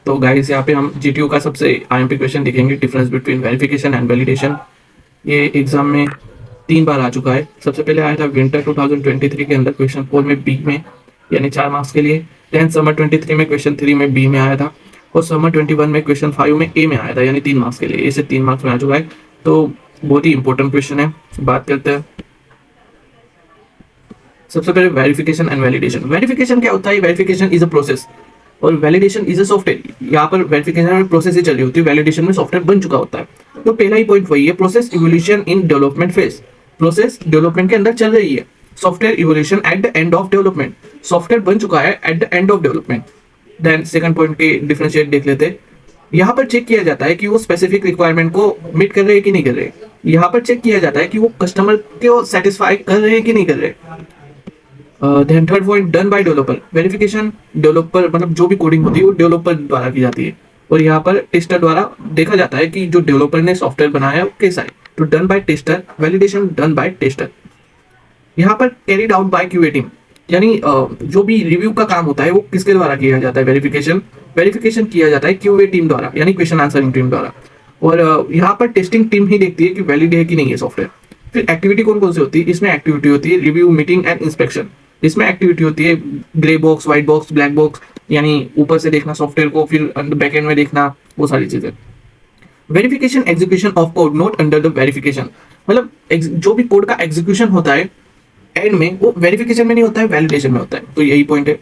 तो गाइस यहाँ पे हम जीटीयू का सबसे आईएमपी क्वेश्चन देखेंगे, difference between verification and validation. ये एग्जाम में 3 बार आ चुका है। सबसे पहले आया था विंटर 2023 के अंदर क्वेश्चन 4 में बी में, यानी 4 मार्क्स के लिए। देन समर 23 में क्वेश्चन 3 में बी में आया था, और समर 21 में क्वेश्चन 5 में ए में आया था, यानी 3 मार्क्स के लिए। इसे 3 मार्क्स में आ चुका है, तो बहुत ही इंपॉर्टेंट क्वेश्चन है। बात करते हैं सबसे पहले वेरिफिकेशन एंड वैलिडेशन। वेरिफिकेशन क्या होता है? वेरिफिकेशन इज अ प्रोसेस और वैलिडेशन इज अ सॉफ्टवेयर। यहाँ पर वेरिफिकेशन में प्रोसेस ही चल रही होती है, वैलिडेशन में सॉफ्टवेयर बन चुका होता है। तो पहला ही पॉइंट वही है, process evolution in development phase. Process development के अंदर चल रही है, software evolution at the end of development. Software बन चुका है at the end of development. Then second point के डिफरेंशिएट देख लेते हैं। यहाँ पर चेक किया जाता है कि वो स्पेसिफिक रिक्वायरमेंट को मीट कर रहे हैं कि नहीं कर रहे। यहाँ पर चेक किया जाता है कि वो कस्टमर को सेटिस्फाई कर रहे हैं कि नहीं कर रहे। Then third point, done by developer. Verification developer मतलब जो भी कोडिंग होती है वो डेवलपर द्वारा की जाती है, और यहाँ पर टेस्टर द्वारा देखा जाता है कि जो डेवलपर ने सॉफ्टवेयर बनाया है वो कैसा है। तो done by tester, validation done by tester. यहाँ पर carried out by QA team, यानी जो भी रिव्यू का काम होता है वो किसके द्वारा किया जाता है। वेरिफिकेशन किया जाता है क्यूए टीम द्वारा, यानी क्वेश्चन आंसरिंग टीम द्वारा। और यहाँ पर टेस्टिंग टीम ही देखती है कि वैलिड है कि नहीं है सॉफ्टवेयर। फिर एक्टिविटी कौन कौन सी होती है? इसमें एक्टिविटी होती है रिव्यू, मीटिंग एंड इंस्पेक्शन। इसमें एक्टिविटी होती है grey box, white box, black box, यानी ऊपर से देखना सॉफ्टवेयर को, फिर बैकएंड में देखना, वो सारी चीजें। Verification execution of code not under the verification, मतलब जो भी कोड का एग्जीक्यूशन होता है एंड में, वो वेरिफिकेशन में नहीं होता है, वैलिडेशन में होता है। तो यही पॉइंट है।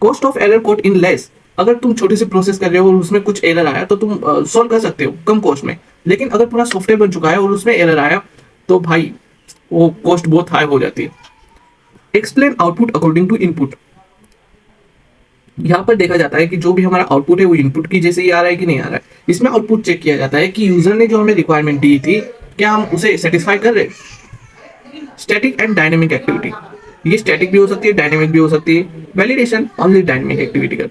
Cost of error code in less, अगर तुम छोटी सी प्रोसेस कर रहे हो और उसमें कुछ एरर आया तो तुम सॉल्व कर सकते हो कम कॉस्ट में। लेकिन अगर पूरा सॉफ्टवेयर बन चुका है और उसमें एरर आया तो भाई वो कॉस्ट बहुत हाई हो जाती है। Explain output according to input. यहाँ पर देखा जाता है कि जो भी हमारा आउटपुट है वो इनपुट की जैसे ही आ रहा है कि नहीं आ रहा है। इसमें आउटपुट चेक किया जाता है कि यूजर ने जो हमें रिक्वायरमेंट दी थी क्या हम उसे सेटिस्फाई कर रहे हैं। स्टैटिक एंड डायनेमिक एक्टिविटी, ये स्टैटिक भी हो सकती है, डायनेमिक भी हो सकती है। वैलिडेशन ओनली डायनेमिक एक्टिविटी करता है।